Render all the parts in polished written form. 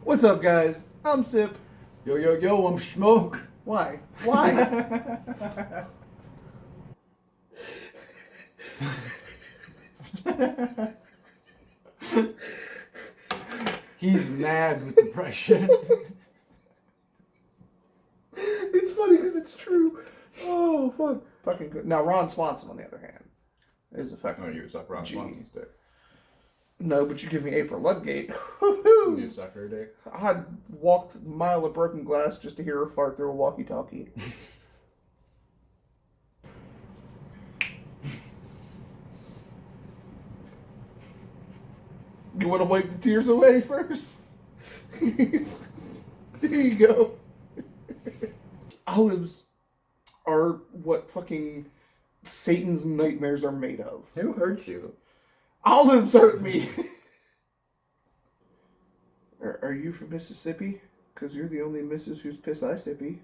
What's up, guys? I'm Sip. Yo, yo, yo, I'm Shmoke. Why? Why? He's mad with depression. It's funny because it's true. Oh, fuck. Fucking good. Now, Ron Swanson, on the other hand, is a fucking... Oh, you suck Ron Swanson's dick. No, but you give me April Ludgate. You suck her dick. I walked a mile of broken glass just to hear her fart through a walkie-talkie. You want to wipe the tears away first? There you go. Olives are what fucking Satan's nightmares are made of. Who hurt you? Olives hurt me. Are you from Mississippi? Because you're the only missus who's piss I sippy.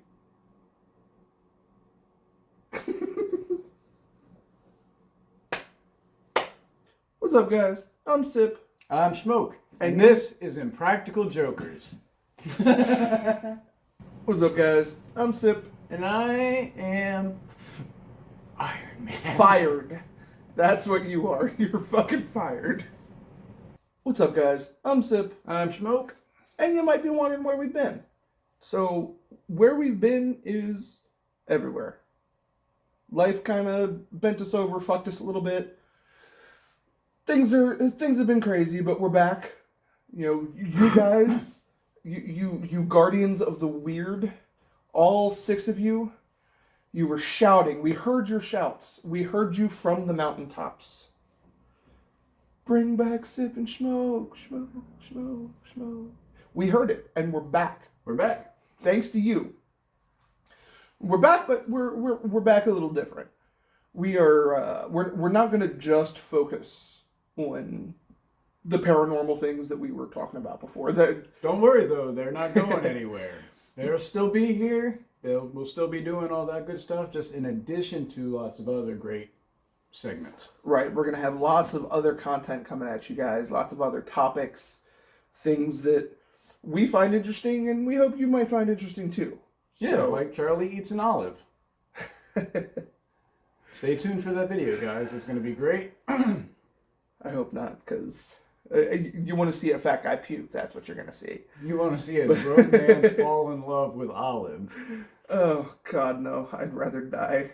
What's up, guys? I'm Sip. I'm Shmoke. And this is Impractical Jokers. What's up, guys? I'm Sip. And I am Iron Man. Fired. That's what you are. You're fucking fired. What's up, guys? I'm Sip. I'm Shmoke. And you might be wondering where we've been. So, where we've been is everywhere. Life kind of bent us over, fucked us a little bit. Things have been crazy, but we're back. You know, you guys, you guardians of the weird, all 6 of you, you were shouting. We heard your shouts. We heard you from the mountaintops. Bring back Sip and Smoke, Smoke, Smoke, Smoke. We heard it, and we're back. We're back. Thanks to you. We're back, but we're back a little different. We're not going to just focus on the paranormal things that we were talking about before. Don't worry, though. They're not going anywhere. They'll still be here. We'll still be doing all that good stuff, just in addition to lots of other great segments. Right. We're going to have lots of other content coming at you guys, lots of other topics, things that we find interesting, and we hope you might find interesting, too. Yeah, so, like Charlie eats an olive. Stay tuned for that video, guys. It's going to be great. I hope not, because you want to see a fat guy puke. That's what you're going to see. You want to see a grown man fall in love with olives. Oh, God, no. I'd rather die.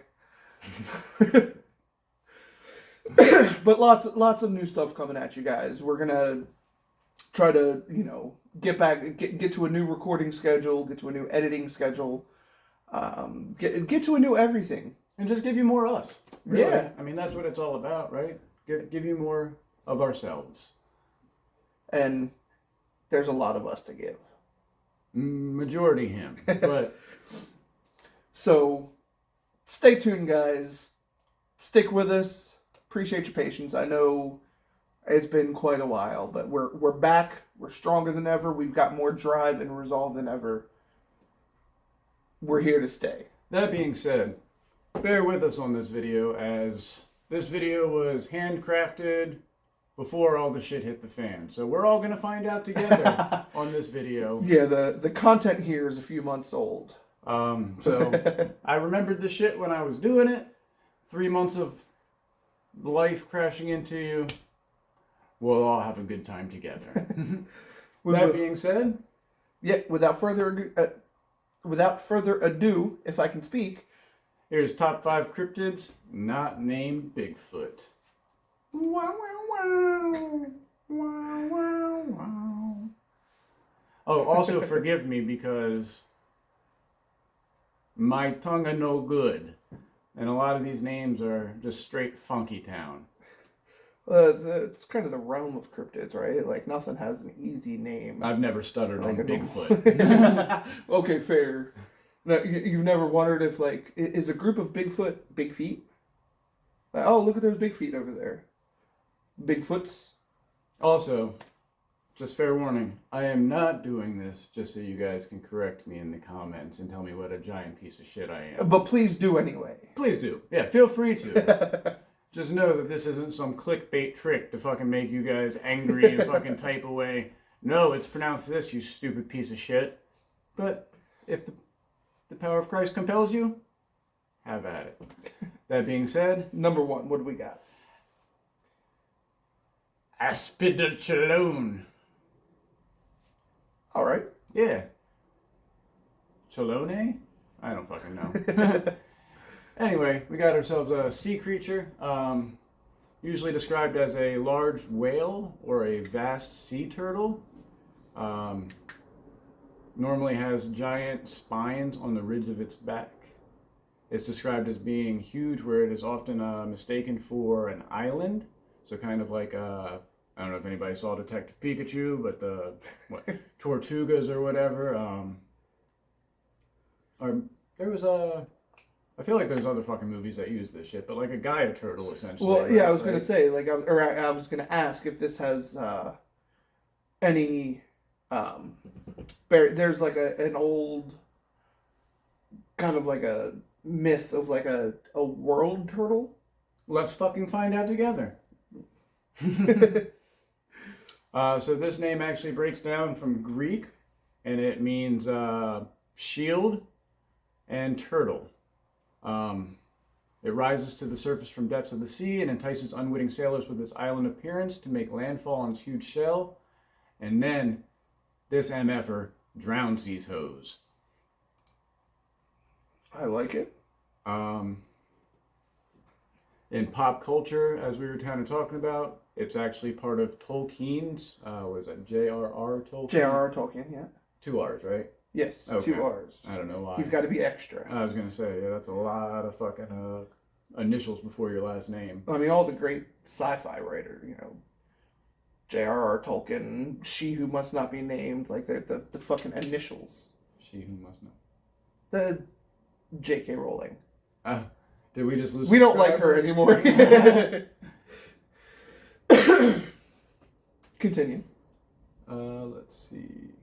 But lots of new stuff coming at you guys. We're going to try to, get to a new recording schedule, get to a new editing schedule, get to a new everything. And just give you more us. Really. Yeah. I mean, that's what it's all about, right? Give you more of ourselves. And there's a lot of us to give. Majority him, but... So, stay tuned, guys. Stick with us. Appreciate your patience. I know it's been quite a while, but we're back. We're stronger than ever. We've got more drive and resolve than ever. We're here to stay. That being said, bear with us on this video, as this video was handcrafted before all the shit hit the fan. So we're all going to find out together on this video. Yeah, the content here is a few months old. So I remembered the shit when I was doing it. 3 months of life crashing into you. We'll all have a good time together. That being said, yeah, without further ado, if I can speak, here's top 5 cryptids not named Bigfoot. Wow, wow, wow. Wow, wow, wow. Oh, also forgive me because my tongue are no good. And a lot of these names are just straight funky town. It's kind of the realm of cryptids, right? Like, nothing has an easy name. I've never stuttered like on Bigfoot. Okay, fair. No, you've never wondered if, like, is a group of Bigfoot big feet? Like, oh, look at those big feet over there. Bigfoots. Also, just fair warning, I am not doing this just so you guys can correct me in the comments and tell me what a giant piece of shit I am. But please do anyway. Please do. Yeah, feel free to. Just know that this isn't some clickbait trick to fucking make you guys angry and fucking type away. No, it's pronounced this, you stupid piece of shit. But if the power of Christ compels you, have at it. That being said, Number 1, what do we got? Aspidichalone. All right. Yeah. Chalone? I don't fucking know. Anyway, we got ourselves a sea creature, usually described as a large whale or a vast sea turtle. Normally has giant spines on the ridge of its back. It's described as being huge, where it is often mistaken for an island. So kind of like, I don't know if anybody saw Detective Pikachu, but the Tortugas or whatever. Or there was I feel like there's other fucking movies that use this shit, but like a Gaia turtle essentially. Well, right? yeah, I was gonna say like, I was gonna ask if this has any. There's like an old kind of like a myth of like a world turtle. Let's fucking find out together. So this name actually breaks down from Greek, and it means shield and turtle. It rises to the surface from depths of the sea and entices unwitting sailors with its island appearance to make landfall on its huge shell, and then this MFer drowns these hoes. I like it. In pop culture, as we were kind of talking about, it's actually part of Tolkien's, what is that, J.R.R. Tolkien? J.R.R. Tolkien, yeah. 2 R's, right? Yes, Okay. 2 R's. I don't know why. He's got to be extra. I was going to say, yeah, that's a lot of fucking initials before your last name. I mean, all the great sci-fi writers, J.R.R. Tolkien, She Who Must Not Be Named, like the fucking initials. She Who Must Not. The J.K. Rowling. Did we just lose? We don't like her anymore. Continue. Let's see.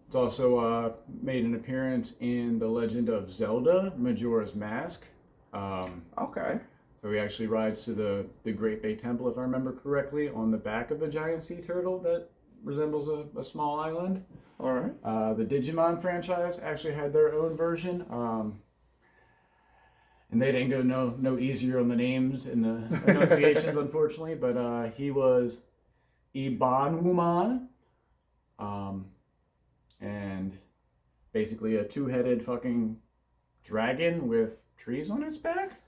It's also made an appearance in The Legend of Zelda, Majora's Mask. Okay. So he actually rides to the Great Bay Temple, if I remember correctly, on the back of a giant sea turtle that resembles a small island. All right. The Digimon franchise actually had their own version. And they didn't go no easier on the names and the enunciations, unfortunately. But he was Ibanwuman. And basically a 2-headed fucking dragon with trees on its back.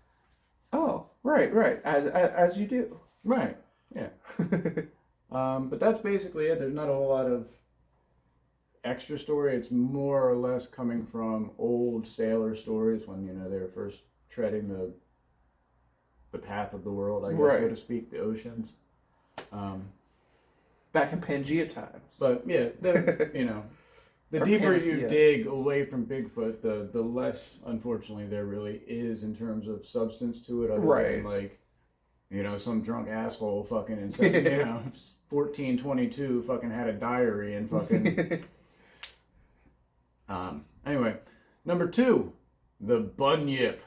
Oh, right. As you do. Right, yeah. But that's basically it. There's not a whole lot of extra story. It's more or less coming from old sailor stories when, they were first treading the path of the world, I guess, right. so to speak, the oceans. Back in Pangea times. But, yeah, the deeper you dig away from Bigfoot, the less, unfortunately, there really is in terms of substance to it. Other right. than, like, some drunk asshole fucking in 1422 fucking had a diary and fucking... Anyway, number 2, the bunyip.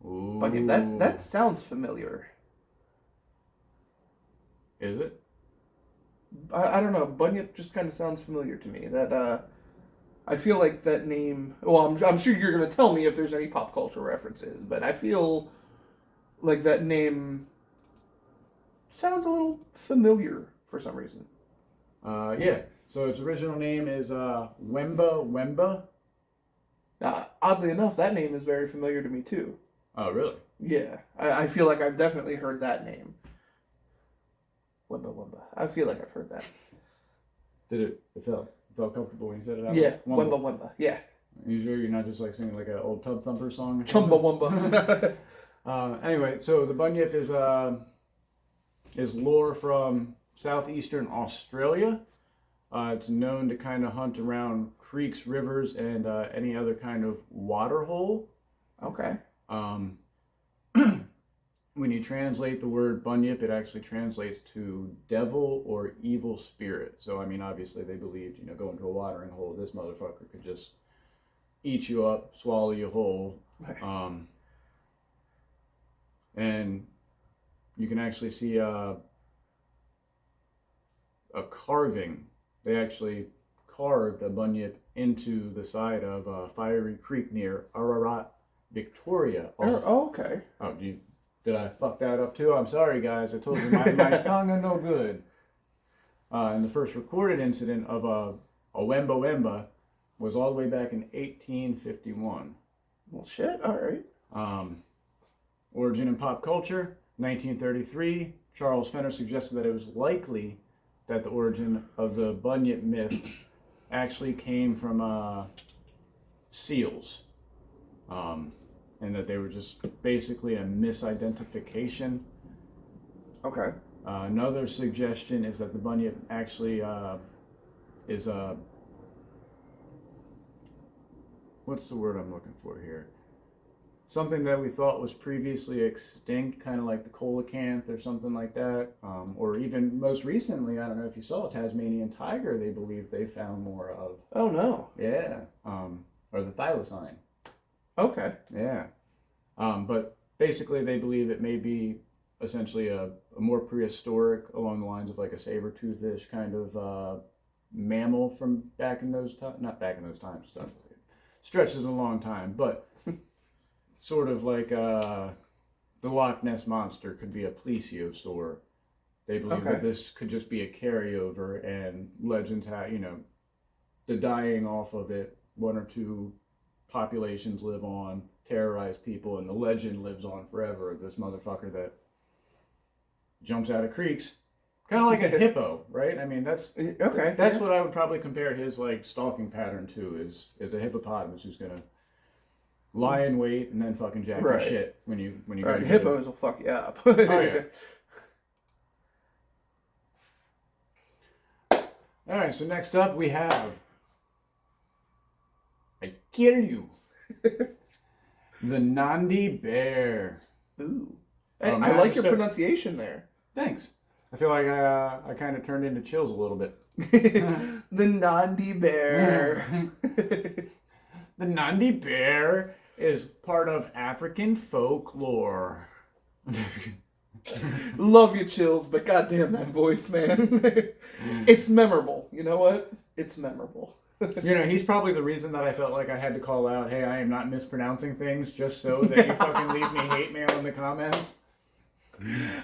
Ooh. Bunyip, that sounds familiar. Is it? I don't know. Bunyip just kind of sounds familiar to me. That I feel like that name. Well, I'm sure you're gonna tell me if there's any pop culture references, but I feel like that name sounds a little familiar for some reason. Yeah. So its original name is Wemba Wemba. Oddly enough, that name is very familiar to me too. Oh, really? Yeah, I feel like I've definitely heard that name. Wemba Wemba. I feel like I've heard that. Did it felt comfortable when you said it out? Yeah, Wemba Wemba. Yeah. You sure you're not just like singing like an old Tub Thumper song? Chumba Wumba. Anyway, so the bunyip is lore from southeastern Australia. It's known to kind of hunt around creeks, rivers, and any other kind of water hole. Okay. When you translate the word bunyip, it actually translates to devil or evil spirit. So, I mean, obviously they believed, go into a watering hole, this motherfucker could just eat you up, swallow you whole. Right. And you can actually see a a carving. They actually carved a bunyip into the side of Fiery Creek near Ararat, Victoria. Okay. Oh, did I fuck that up too? I'm sorry, guys. I told you my tongue is no good. And the first recorded incident of a Wemba Wemba was all the way back in 1851. Well, shit. All right. Origin in pop culture, 1933. Charles Fenner suggested that it was likely that the origin of the bunyip myth actually came from seals. And that they were just basically a misidentification. Okay. Another suggestion is that the bunyip actually is a... what's the word I'm looking for here? Something that we thought was previously extinct, kind of like the coelacanth or something like that. Or even most recently, I don't know if you saw a Tasmanian tiger they believe they found more of. Oh, no. Yeah. Or the thylacine. Okay. Yeah. But basically they believe it may be essentially a more prehistoric, along the lines of like a saber-toothish kind of mammal from back in those times. Not back in those times, stuff. Stretches a long time, but sort of like the Loch Ness Monster could be a plesiosaur. They believe that this could just be a carryover, and legends have, the dying off of it, one or two populations live on, terrorize people, and the legend lives on forever of this motherfucker that jumps out of creeks. Kind of like a hippo, right? I mean, that's what I would probably compare his like stalking pattern to, is a hippopotamus who's gonna lie in wait and then fucking jack your shit when you go. Right, hippos will fuck you up. Oh yeah. All right, so next up we have, I kill you, the Nandi bear. Ooh, hey, I like your pronunciation there. Thanks. I feel like I kind of turned into Chills a little bit. The Nandi bear. The Nandi bear is part of African folklore. Love you, Chills, but goddamn that voice, man. It's memorable. You know what? It's memorable. He's probably the reason that I felt like I had to call out, hey, I am not mispronouncing things, just so that you fucking leave me hate mail in the comments.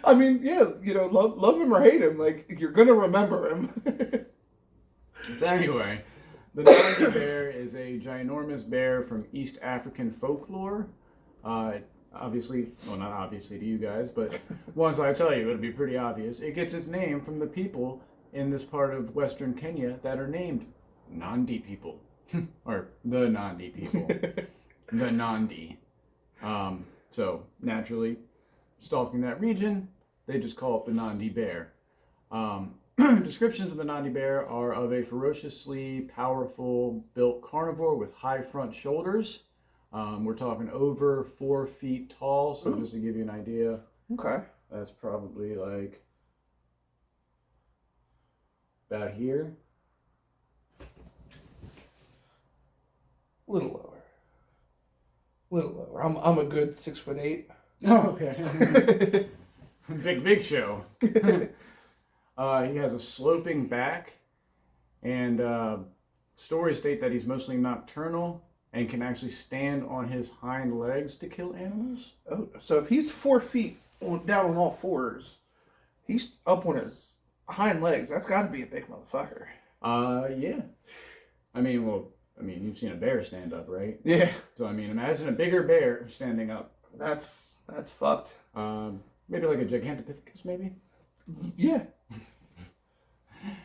I mean, yeah, love him or hate him, like, you're gonna remember him. So anyway, the Nandi bear is a ginormous bear from East African folklore. Obviously, well, not obviously to you guys, but once I tell you, it'll be pretty obvious. It gets its name from the people in this part of Western Kenya that are named Nandi people. Or the Nandi people. The Nandi. So, naturally, stalking that region, they just call it the Nandi bear. Descriptions of the Nandi bear are of a ferociously powerful built carnivore with high front shoulders. We're talking over 4 feet tall, so just to give you an idea. Okay. That's probably like about here. Little lower. I'm a good 6'8". Oh, okay. Big show. He has a sloping back, and stories state that he's mostly nocturnal and can actually stand on his hind legs to kill animals. Oh, so if he's 4 feet down on all fours, he's up on his hind legs. That's got to be a big motherfucker. Yeah. I mean, you've seen a bear stand up, right? Yeah. So, imagine a bigger bear standing up. That's fucked. Maybe like a Gigantopithecus, maybe? Yeah.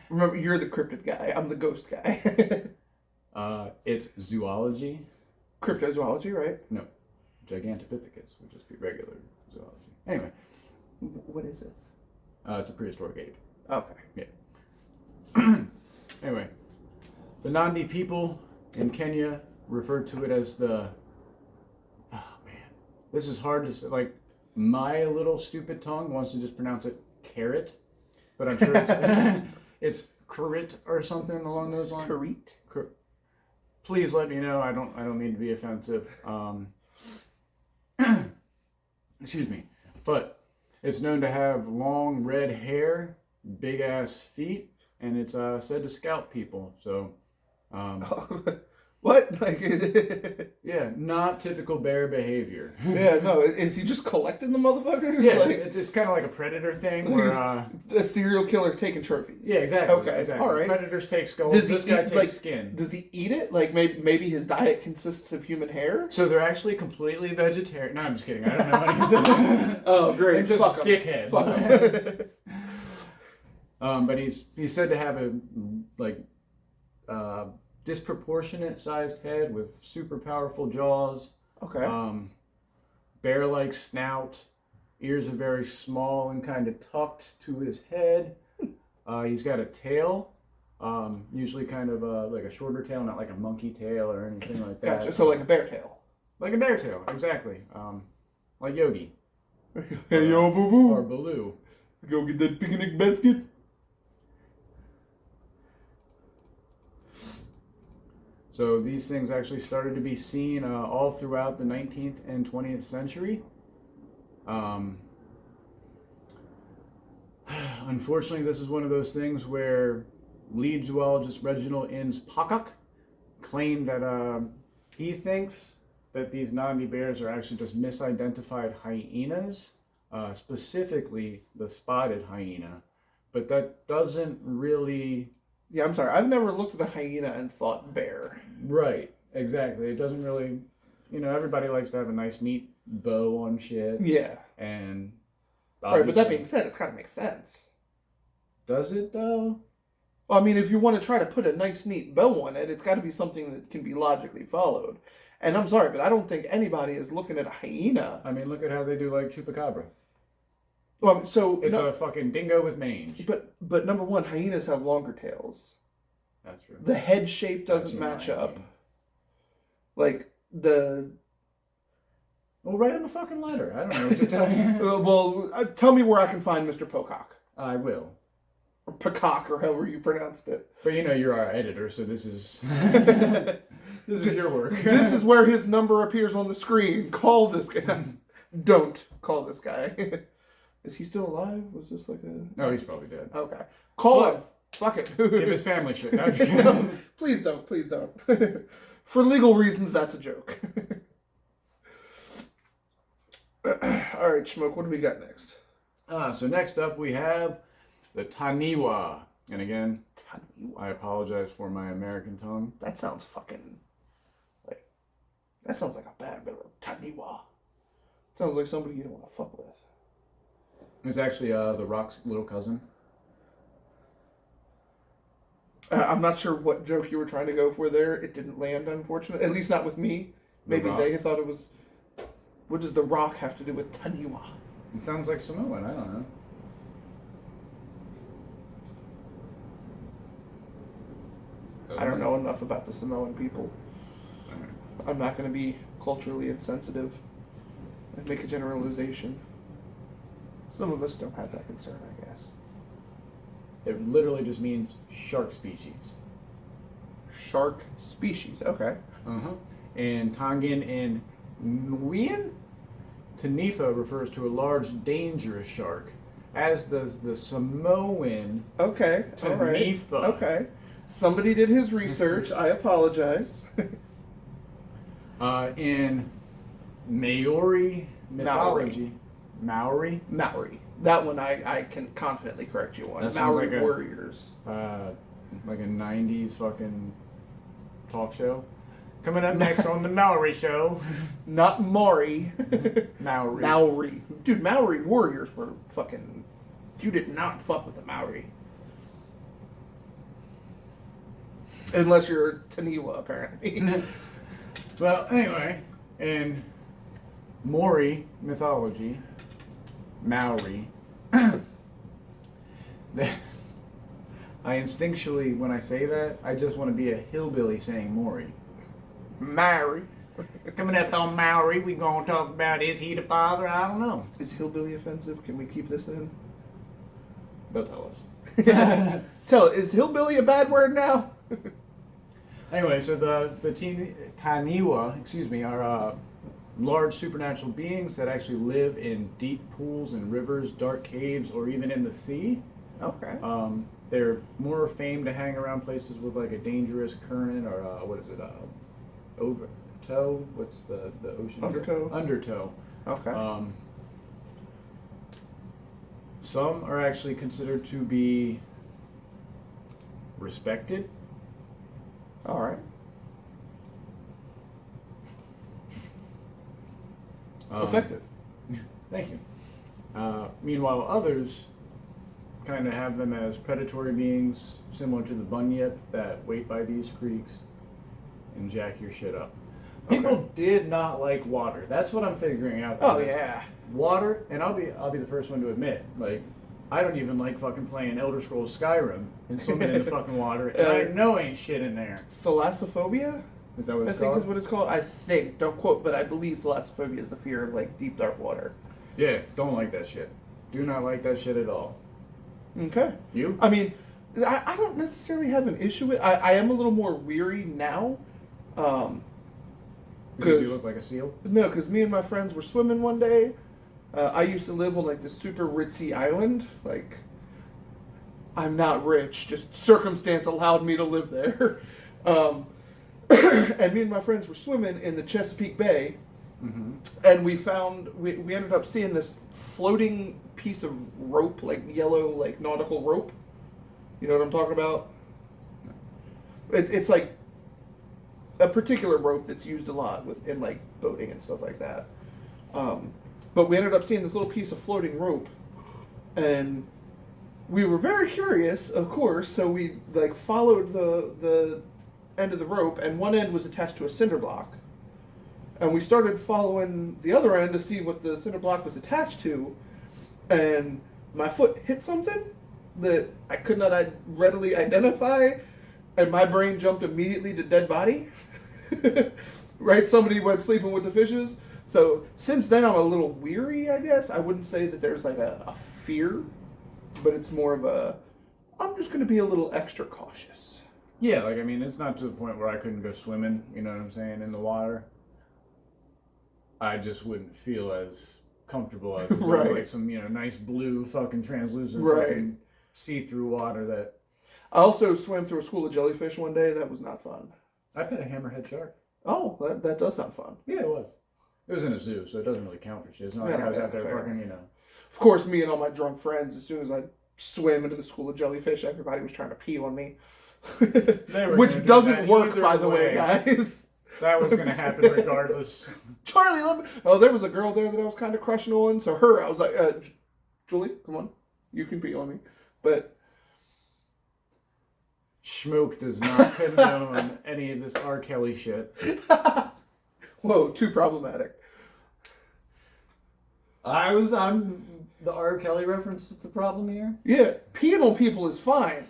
Remember, you're the cryptid guy. I'm the ghost guy. It's zoology. Cryptozoology, right? No. Gigantopithecus would just be regular zoology. Anyway. What is it? It's a prehistoric ape. Okay. Yeah. Anyway. The Nandi people in Kenya refer to it as the... Oh, man. This is hard to say. Like, my little stupid tongue wants to just pronounce it carrot. But I'm sure it's... it's Karit or something along those lines. Karit? Please let me know. I don't mean to be offensive. Excuse me. But it's known to have long red hair, big ass feet, and it's said to scalp people. So, what? Like, is it... yeah, not typical bear behavior. Yeah, no. Is he just collecting the motherfuckers? Yeah, like, it's kind of like a predator thing like where a serial killer taking trophies. yeah, exactly. Okay, exactly. all right. Predators take skulls. Does he This guy eat, takes skin. Does he eat it? Like maybe his diet consists of human hair? So they're actually completely vegetarian. No, I'm just kidding. I don't know anything. Oh, great. They're just Fuck 'em. dickheads. Fuck 'em. But he's said to have a disproportionate sized head with super powerful jaws. Okay. Bear-like snout. Ears are very small and kind of tucked to his head. He's got a tail. Usually kind of like a shorter tail, not like a monkey tail or anything like that. Gotcha. So like a bear tail. Like a bear tail, exactly. Like Yogi. Hey yo, boo boo. Or Baloo. Go get that picnic basket. So these things actually started to be seen all throughout the 19th and 20th century. Unfortunately, this is one of those things where lead zoologist Reginald Innes Pocock claimed that he thinks that these Nandi bears are actually just misidentified hyenas, specifically the spotted hyena. But that doesn't really... Yeah, I'm sorry. I've never looked at a hyena and thought bear. Right, exactly. It doesn't really... everybody likes to have a nice, neat bow on shit. Yeah. And... Right, but that being said, it's kind of makes sense. Does it, though? Well, I mean, if you want to try to put a nice, neat bow on it, it's got to be something that can be logically followed. And I'm sorry, but I don't think anybody is looking at a hyena. I mean, look at how they do, like, chupacabra. Well, so... It's a fucking dingo with mange. But number one, hyenas have longer tails. That's true. The head shape doesn't match up. Like, the... Well, write him a fucking letter. I don't know what to tell you. Tell me where I can find Mr. Pocock. I will. Or Pocock, or however you pronounced it. But you're our editor, so this is... this is your work. This is where his number appears on the screen. Call this guy. Don't call this guy. Is he still alive? Was this like a... No, he's probably dead. Okay. Call him. Fuck it. Give his family shit. No, no, please don't. Please don't. For legal reasons, that's a joke. All right, Shmoke, what do we got next? So next up we have the Taniwa. And again, Taniwa. I apologize for my American tongue. That sounds fucking... That sounds like a bad bill. Taniwa. Sounds like somebody you don't want to fuck with. It's actually the Rock's little cousin. I'm not sure what joke you were trying to go for there. It didn't land, unfortunately. At least not with me. Maybe they thought it was... What does The Rock have to do with Taniwa? It sounds like Samoan. I don't know. I don't know enough about the Samoan people. Right. I'm not going to be culturally insensitive and make a generalization. Some of us don't have that concern, I guess. It literally just means shark species. Shark species, okay. Uh-huh. And Tongan and Nguyen? Tanifa refers to a large, dangerous shark, as does the Samoan Okay, all right. Tanifa. Okay. Somebody did his research. I apologize. In Maori mythology... Maori? Maori. That one I can confidently correct you on. That sounds Maori like warriors. Like a 90s fucking talk show. Coming up next on the Maori show. Not Maori. Maori. Maori. Dude, Maori warriors were fucking... You did not fuck with the Maori. Unless you're Taniwa, apparently. Well, anyway, in Maori mythology, Maori, I instinctually, when I say that, I just want to be a hillbilly saying Maori. Maori. Coming up on Maori, we're going to talk about, is he the father? I don't know. Is hillbilly offensive? Can we keep this in? They'll tell us. Tell it. Is hillbilly a bad word now? Anyway, so the Taniwa, are large supernatural beings that actually live in deep pools and rivers, dark caves, or even in the sea. Okay. they're more famed to hang around places with like a dangerous current or what is it? Overtow? What's the ocean? Undertow. Undertow. Okay. Some are actually considered to be respected. All right. Effective. Thank you. Meanwhile, others kind of have them as predatory beings, similar to the bunyip that wait by these creeks and jack your shit up. People did not like water. That's what I'm figuring out. Oh yeah. Water, and I'll be the first one to admit, like, I don't even like fucking playing Elder Scrolls Skyrim and swimming in the fucking water, and I know ain't shit in there. Thalassophobia? Is that what it's I think called? is what it's called. I think. Don't quote, but I believe thalassophobia is the fear of like deep dark water. Yeah, don't like that shit. Do not like that shit at all. Okay. You? I mean, I don't necessarily have an issue with. I am a little more weary now. Because you look like a seal? No, because me and my friends were swimming one day. I used to live on like this super ritzy island. Like, I'm not rich, just circumstance allowed me to live there. And me and my friends were swimming in the Chesapeake Bay, and we ended up seeing this floating piece of rope, like yellow, like nautical rope. You know what I'm talking about? It's like a particular rope that's used a lot in like boating and stuff like that. But we ended up seeing this little piece of floating rope, and we were very curious, of course. So we like followed the end of the rope, and one end was attached to a cinder block, and we started following the other end to see what the cinder block was attached to, and my foot hit something that I could not readily identify, and my brain jumped immediately to dead body. Right? Somebody went sleeping with the fishes. So since then, I'm a little weary, I guess. I wouldn't say that there's like a fear, but it's more of I'm just going to be a little extra cautious. Yeah, like, I mean, it's not to the point where I couldn't go swimming, you know what I'm saying, in the water. I just wouldn't feel as comfortable as right. Like some, nice blue fucking translucent fucking see-through water that... I also swam through a school of jellyfish one day. That was not fun. I pet a hammerhead shark. Oh, that does sound fun. Yeah, it was. It was in a zoo, so it doesn't really count for shit. It's not like I was out there fucking, Of course, me and all my drunk friends, as soon as I swam into the school of jellyfish, everybody was trying to pee on me. Which doesn't work, by the way, guys. That was going to happen regardless. Charlie, let me... Oh, there was a girl there that I was kind of crushing on, so I was like, Julie, come on. You can pee on me. But... Shmoke does not condone any of this R. Kelly shit. Whoa, too problematic. I'm the R. Kelly reference is the problem here? Yeah, peeing on people is fine,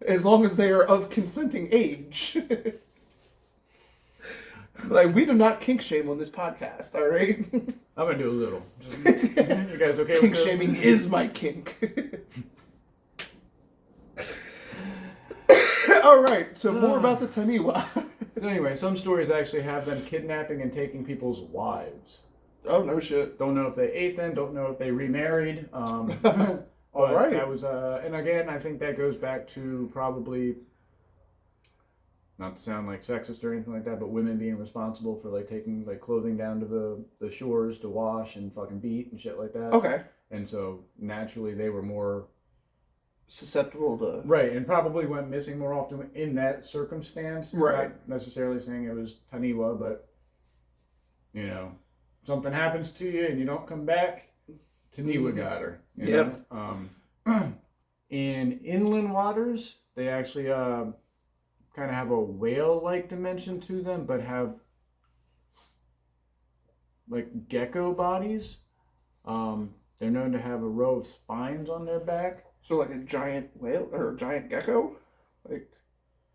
as long as they are of consenting age. Like, we do not kink shame on this podcast, all right? I'm going to do a little. You guys okay with kink this? shaming is my kink. All right, so more about the Taniwa. So anyway, some stories actually have them kidnapping and taking people's wives. Oh, no shit. Don't know if they ate them, don't know if they remarried. All right. That was, and again, I think that goes back to probably, not to sound like sexist or anything like that, but women being responsible for like taking like clothing down to the shores to wash and fucking beat and shit like that. Okay. And so naturally they were more susceptible to... Right, and probably went missing more often in that circumstance. Right. Not necessarily saying it was Taniwa, but, something happens to you and you don't come back, Taniwa got her. You know? In inland waters, they actually kind of have a whale-like dimension to them, but have, like, gecko bodies. They're known to have a row of spines on their back. So like a giant whale or a giant gecko,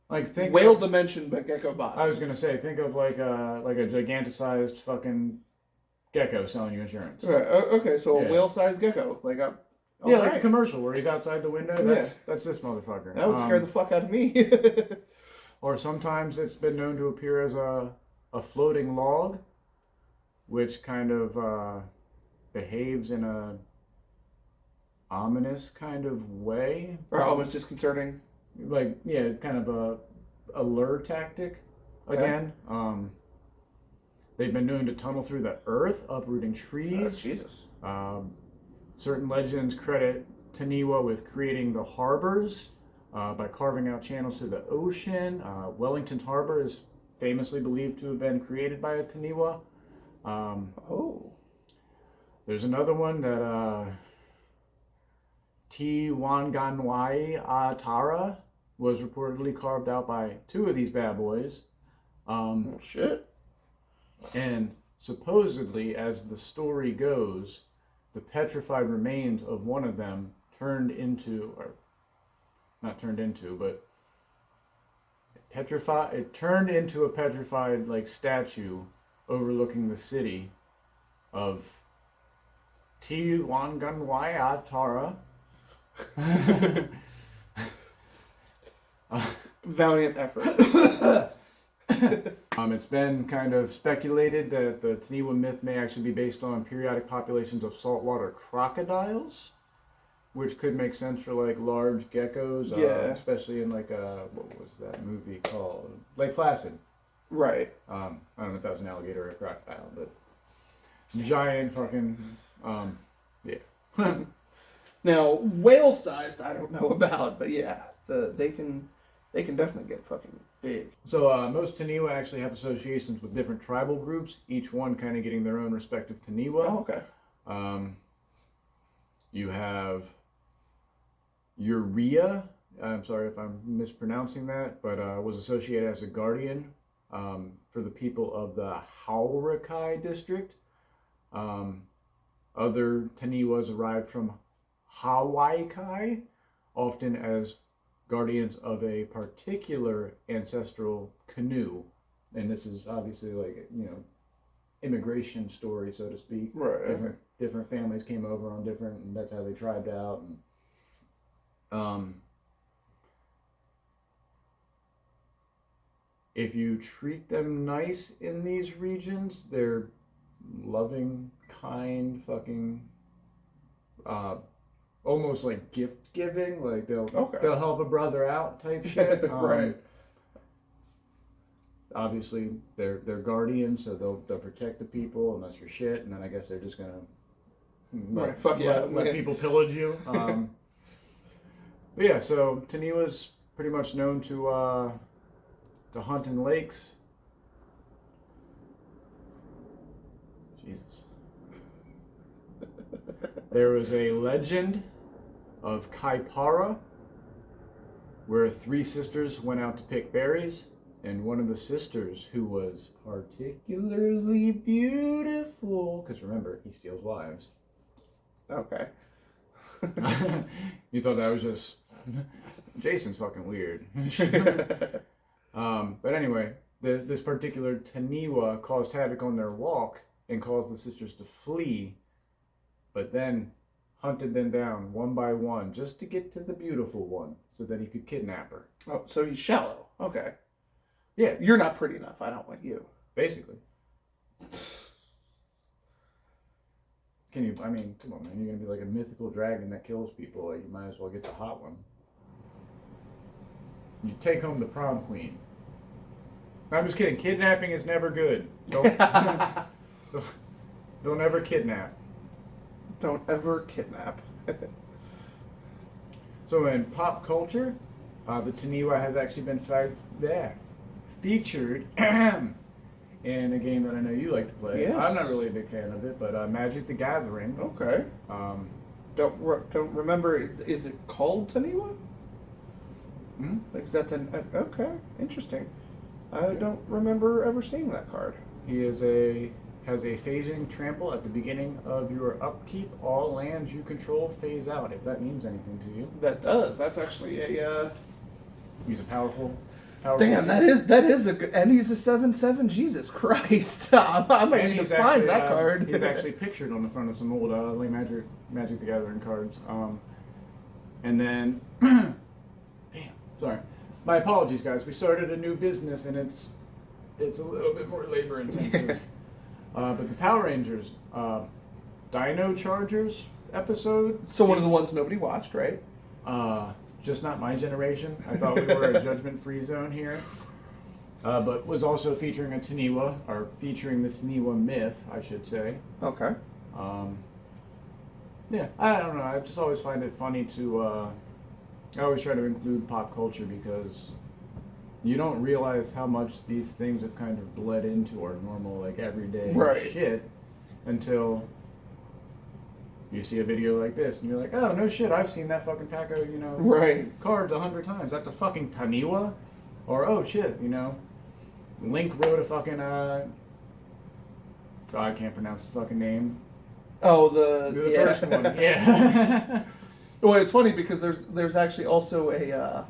like think whale dimension but gecko body. I was gonna say, think of like a giganticized fucking gecko selling you insurance. Right. Okay, so a whale-sized gecko, like a like the commercial where he's outside the window. That's this motherfucker. That would scare the fuck out of me. Or sometimes it's been known to appear as a floating log, which kind of behaves in a ominous kind of way. Or almost disconcerting. Like, yeah, kind of a lure tactic again. They've been known to tunnel through the earth, uprooting trees. Jesus. Certain legends credit Taniwa with creating the harbors by carving out channels to the ocean. Wellington's harbor is famously believed to have been created by a Taniwa. There's another one that Wanganwai Atara was reportedly carved out by two of these bad boys. Oh, shit. And supposedly, as the story goes, the petrified remains of one of them turned into, or not turned into, but it turned into a petrified like statue overlooking the city of Wanganwai Atara. Valiant effort. It's been kind of speculated that the Taniwa myth may actually be based on periodic populations of saltwater crocodiles, which could make sense for like large geckos, especially in like what was that movie called? Lake Placid. Right. I don't know if that was an alligator or a crocodile, but giant fucking yeah. Now, whale-sized, I don't know about, but yeah, they can definitely get fucking big. So most Taniwa actually have associations with different tribal groups, each one kind of getting their own respective Taniwa. Oh, okay. You have Urea, I'm sorry if I'm mispronouncing that, but was associated as a guardian for the people of the Haurakai district. Other Taniwas arrived from Hawaii, often as guardians of a particular ancestral canoe. And this is obviously like, immigration story, so to speak. Right. Different families came over on different, and that's how they tribed out. And, if you treat them nice in these regions, they're loving, kind, fucking, almost like gift giving. Like they'll help a brother out type shit. Right. Obviously, they're guardians, so they'll protect the people, and that's your shit. And then I guess they're just gonna let people pillage you. But yeah, so Taniwa's pretty much known to hunt in lakes. Jesus. There was a legend of Kaipara where three sisters went out to pick berries, and one of the sisters, who was particularly beautiful, because remember, he steals wives. Okay. You thought that was just Jason's fucking weird. But anyway, this particular Taniwa caused havoc on their walk and caused the sisters to flee, but then hunted them down one by one just to get to the beautiful one so that he could kidnap her. Oh, so he's shallow. Okay. Yeah. You're not pretty enough. I don't want you. Basically. Come on, man. You're going to be like a mythical dragon that kills people. Like, you might as well get the hot one. You take home the prom queen. I'm just kidding. Kidnapping is never good. Don't ever kidnap. Don't ever kidnap. So in pop culture, the Taniwa has actually been featured in a game that I know you like to play. Yes. I'm not really a big fan of it, but Magic the Gathering. Okay. Don't remember. Is it called Taniwa? Like, is that okay? Interesting. I don't remember ever seeing that card. He has a phasing trample at the beginning of your upkeep. All lands you control phase out, if that means anything to you. That does. That's actually a. He's a powerful. Damn, that is a good. And he's a 7/7. Jesus Christ! I might need to find that card. He's actually pictured on the front of some old like Magic the Gathering cards. And then, damn, sorry. My apologies, guys. We started a new business, and it's a little bit more labor intensive. But the Power Rangers, Dino Chargers, episode. So one of the ones nobody watched, right? Just not my generation. I thought we were a judgment-free zone here. But was also featuring a Taniwa, or featuring the Taniwa myth, I should say. Okay. Yeah, I don't know. I just always find it funny to. I always try to include pop culture because you don't realize how much these things have kind of bled into our normal, like, everyday shit until you see a video like this and you're like, oh, no shit, I've seen that fucking pack of, cards 100 times. That's a fucking Taniwa? Or, oh shit, Link wrote a fucking, I can't pronounce the fucking name. Oh, the first one, yeah. Well, it's funny because there's actually also a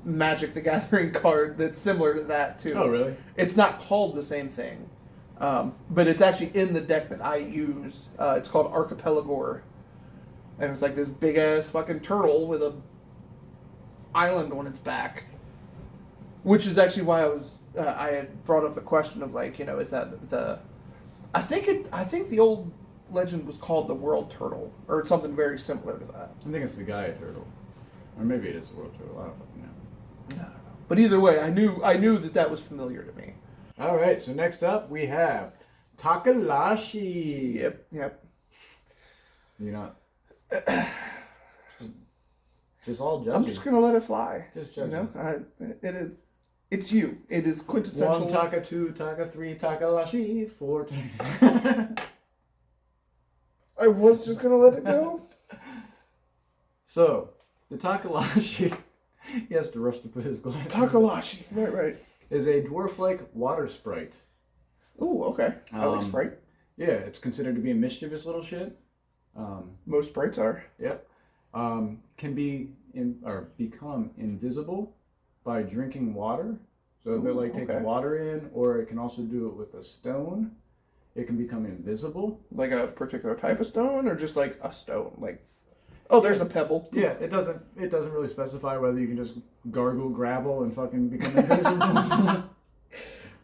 Magic the Gathering card that's similar to that too. Oh, really? It's not called the same thing, but it's actually in the deck that I use. It's called Archipelagore, and it's like this big ass fucking turtle with a island on its back, which is actually why I had brought up the question of, like, is that the I think the old legend was called the World Turtle or something very similar to that. I think it's the Gaia Turtle. Or maybe it is the World Turtle. I don't fucking know. I don't know. But either way, I knew that was familiar to me. Alright, so next up we have Takalashi. Yep. You're not... just all judging. I'm just going to let it fly. Just judging. It's you. It is quintessential. 1 Taka, 2 Taka, 3 Takalashi, 4 Taka... I was just going to let it go. So, the Takalashi, he has to rush to put his glasses Takalashi, right. Is a dwarf-like water sprite. Ooh, okay. I like Sprite. Yeah, it's considered to be a mischievous little shit. Most sprites are. Yep. Can become invisible by drinking water. So if it takes water in, or it can also do it with a stone. It can become invisible. Like a particular type of stone, or just like a stone? Like, oh, there's a pebble. Yeah, it doesn't really specify whether you can just gargle gravel and fucking become invisible.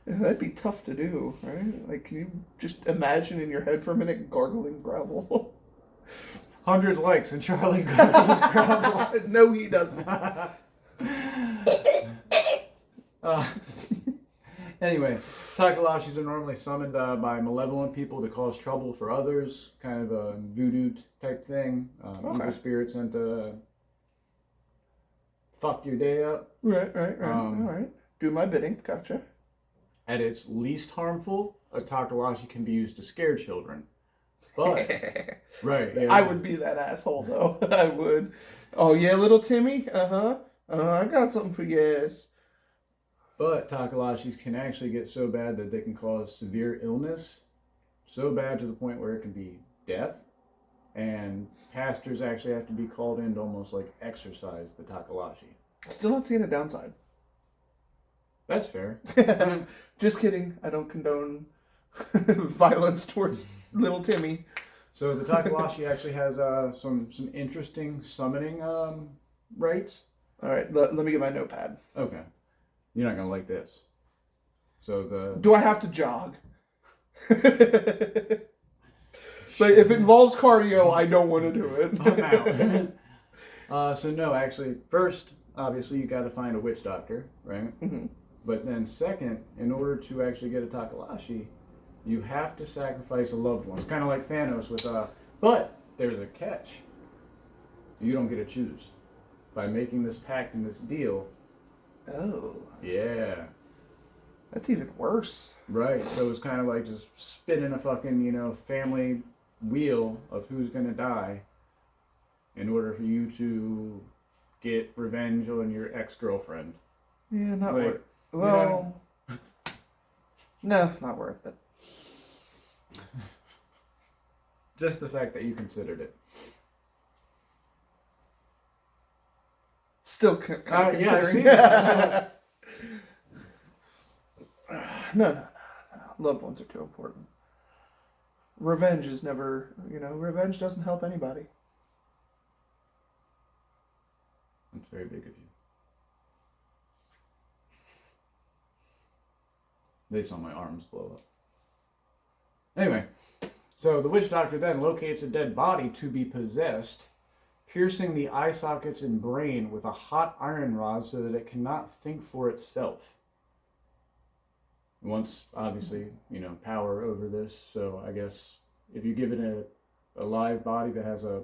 That'd be tough to do, right? Like, can you just imagine in your head for a minute gargling gravel? 100 likes and Charlie gargles gravel. No, he doesn't. Anyway, Takalashis are normally summoned by malevolent people to cause trouble for others, kind of a voodoo type thing. Evil spirits sent to fuck your day up. Right. All right. Do my bidding. Gotcha. At its least harmful, a Takalashi can be used to scare children. But, right. Yeah. I would be that asshole, though. I would. Oh, yeah, little Timmy? I got something for you. But Takalashis can actually get so bad that they can cause severe illness, so bad to the point where it can be death, and pastors actually have to be called in to almost like exorcise the Takalashi. Still not seeing a downside. That's fair. Just kidding. I don't condone violence towards little Timmy. So the Takalashi actually has some interesting summoning rites. All right, let me get my notepad. Okay. You're not going to like this. So do I have to jog? Like, if it involves cardio, I don't want to do it. I'm out. So no, actually, first, obviously, you got to find a witch doctor, right? Mm-hmm. But then second, in order to actually get a Takalashi, you have to sacrifice a loved one. It's kind of like Thanos with but there's a catch. You don't get to choose. By making this pact and this deal. Oh. Yeah. That's even worse. Right. So it's kind of like just spinning a fucking, family wheel of who's going to die in order for you to get revenge on your ex-girlfriend. Yeah, not worth it. Well, no, not worth it. Just the fact that you considered it. Still considering. Yeah, I see that. No. Loved ones are too important. Revenge is never, revenge doesn't help anybody. That's very big of you. They saw my arms blow up. Anyway, So the witch doctor then locates a dead body to be possessed, piercing the eye sockets and brain with a hot iron rod so that it cannot think for itself. Once, obviously, power over this. So I guess if you give it a live body that has a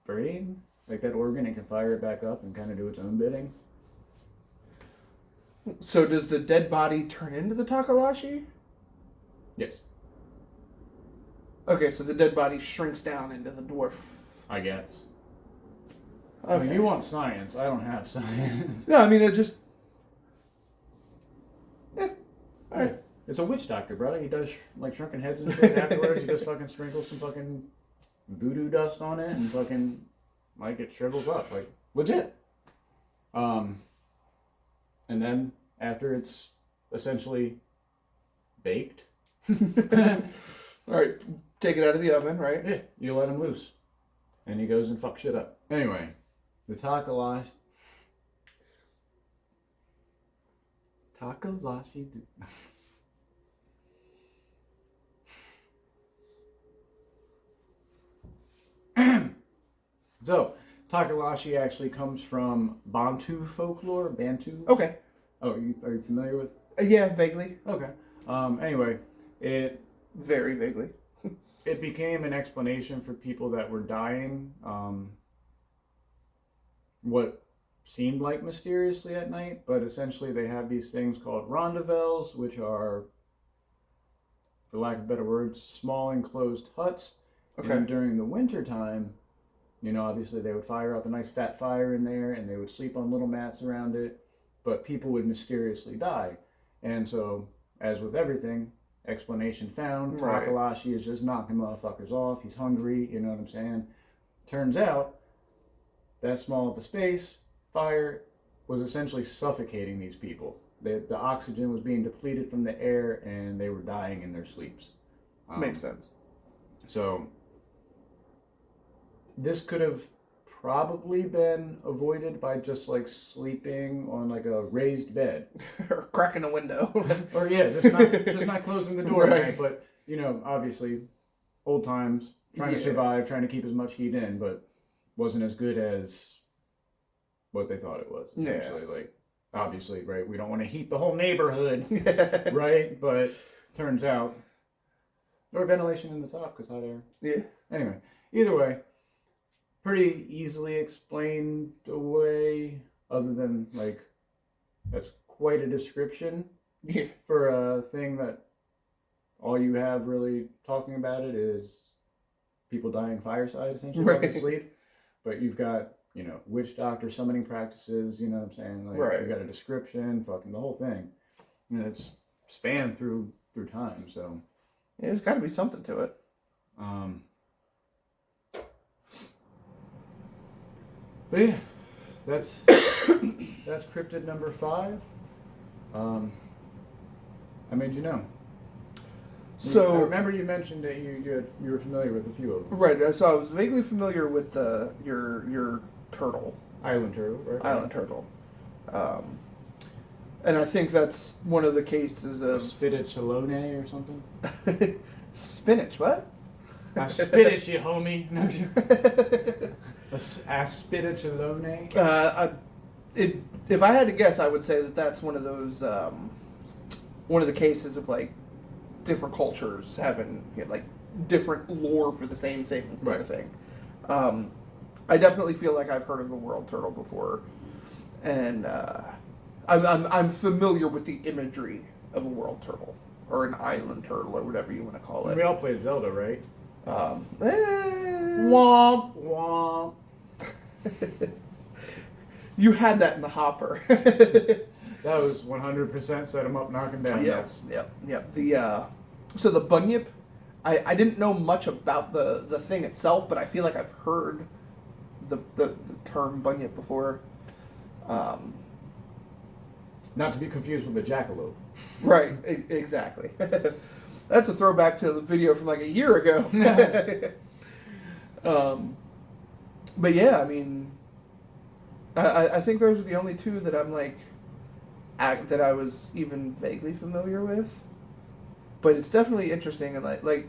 brain, like that organ, it can fire it back up and kind of do its own bidding. So does the dead body turn into the Takalashi? Yes. Okay, so the dead body shrinks down into the dwarf. I guess. Okay. I mean, you want science. I don't have science. No, I mean, it just... Yeah. All right. It's a witch doctor, brother. He does, like, shrunken heads and shit. Afterwards, he just fucking sprinkles some fucking voodoo dust on it and fucking, like, it shrivels up. Like, legit. And then, after it's essentially baked... All right, take it out of the oven, right? Yeah, you let him loose. And he goes and fucks shit up. Anyway, the Takalashi... So, Takalashi actually comes from Bantu folklore. Bantu? Okay. Oh, are you familiar with? Yeah, vaguely. Okay. Anyway, it Very vaguely. it became an explanation for people that were dying. What seemed like mysteriously at night, but essentially they have these things called rondavels, which are, for lack of better words, small enclosed huts. Okay. And during the winter time, obviously they would fire up a nice fat fire in there and they would sleep on little mats around it, but people would mysteriously die. And so, as with everything, explanation found, Right. Takalashi is just knocking motherfuckers off. He's hungry, you know what I'm saying? Turns out, that small of a space, fire was essentially suffocating these people. The oxygen was being depleted from the air and they were dying in their sleeps. Makes sense. So, this could have probably been avoided by just like sleeping on like a raised bed. Or cracking a window. Or yeah, just not closing the door at Right. night. But, obviously, old times, trying to survive, trying to keep as much heat in, but wasn't as good as what they thought it was, essentially. Yeah. Like, obviously, right, we don't want to heat the whole neighborhood, right? But turns out, or ventilation in the top, because hot air. Yeah. Anyway, either way, pretty easily explained away, other than, like, that's quite a description Yeah. for a thing that all you have really talking about it is people dying fireside, essentially, while they Right. sleep. But you've got, witch doctor summoning practices, you know what I'm saying? Like, Right. you've got a description, fucking the whole thing. And it's spanned through time, so. Yeah, there's got to be something to it. But yeah, that's cryptid number 5. I made you know. So I remember you mentioned that you were familiar with a few of them. right, so I was vaguely familiar with your turtle, Island turtle, right? island turtle, and I think that's one of the cases A of spitachalone or something. spinach. What? I spit at you, homie. A spitachalone. If I had to guess, I would say that that's one of those one of the cases of like different cultures having like different lore for the same thing, kind of thing. I definitely feel like I've heard of a world turtle before, and I'm familiar with the imagery of a world turtle or an island turtle or whatever you want to call it. We all played Zelda, right? Eh. Womp womp. You had that in the hopper. That was 100% set him up, knock him down. Yep. So the bunyip, I didn't know much about the thing itself, but I feel like I've heard the term bunyip before. Not to be confused with the jackalope. Right, exactly. That's a throwback to the video from like a year ago. But yeah, I mean, I think those are the only two that I'm like, that I was even vaguely familiar with. But it's definitely interesting, and I like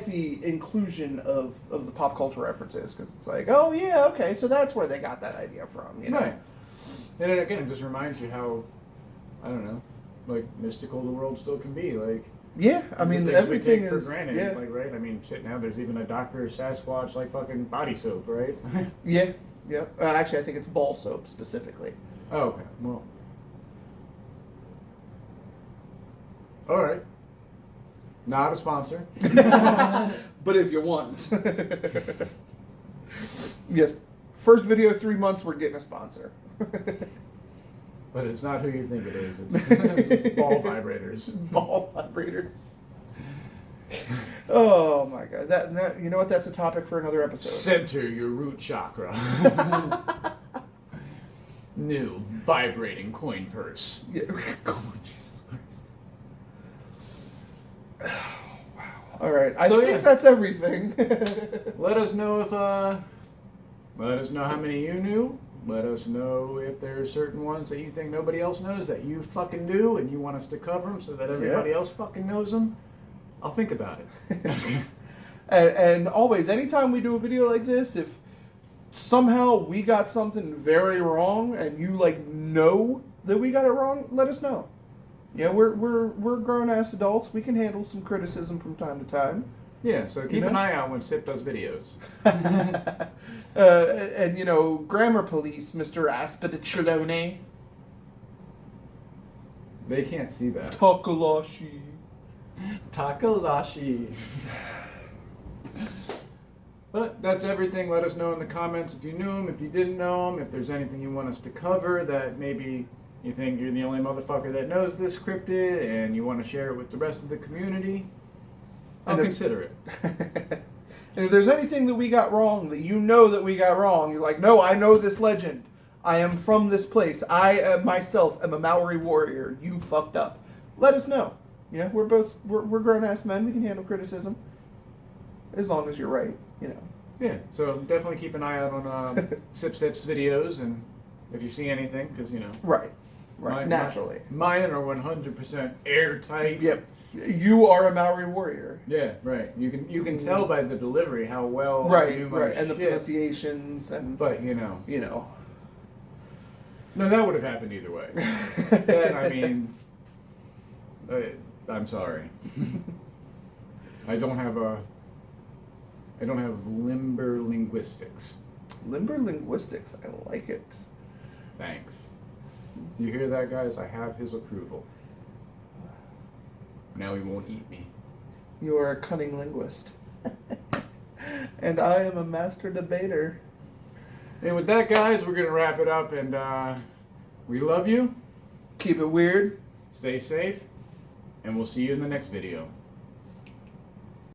the inclusion of the pop culture references, because it's like, oh yeah, okay, so that's where they got that idea from, you know? Right. And then again, it just reminds you how, I don't know, like mystical the world still can be. Like, Yeah, I mean, things everything we take is for granted, yeah, like, right? I mean, shit. Now there's even a Dr. Sasquatch like fucking body soap, right? yeah, yeah. Actually, I think it's ball soap specifically. Oh, okay. Well, all right. Not a sponsor. But if you want, yes, first video 3 months, we're getting a sponsor. But it's not who you think it is. It's ball vibrators. Ball vibrators. Oh my god! That you know what? That's a topic for another episode. Center your root chakra. New vibrating coin purse. Yeah. Oh, Jesus Christ. Oh, wow. All right. I think that's everything. Let us know if let us know how many you knew. Let us know if there are certain ones that you think nobody else knows that you fucking do, and you want us to cover them so that everybody else fucking knows them. I'll think about it. and always, anytime we do a video like this, if somehow we got something very wrong and you know that we got it wrong, let us know. Yeah, we're grown ass adults. We can handle some criticism from time to time. Yeah, so keep an eye out when Sip does videos. And grammar police, Mr. Aspidicciolone. They can't see that. Takalashi. Takalashi. But that's everything. Let us know in the comments if you knew him, if you didn't know him, if there's anything you want us to cover that maybe you think you're the only motherfucker that knows this cryptid and you want to share it with the rest of the community. I'll consider it. And if there's anything that we got wrong, that you know that we got wrong, you're like, no, I know this legend. I am from this place. I myself am a Maori warrior. You fucked up. Let us know. We're grown ass men. We can handle criticism, as long as you're right. Yeah. So definitely keep an eye out on Sip's videos, and if you see anything, because Right. Naturally. Mine are 100% airtight. Yep. You are a Maori warrior. Yeah, right. You can tell by the delivery how well right, I do my right, shit. and the pronunciations and. But No, that would have happened either way. Then I mean, I'm sorry. I don't have limber linguistics. Limber linguistics. I like it. Thanks. You hear that, guys? I have his approval. Now he won't eat me. You are a cunning linguist. And I am a master debater. And with that, guys, we're going to wrap it up. And we love you. Keep it weird. Stay safe. And we'll see you in the next video.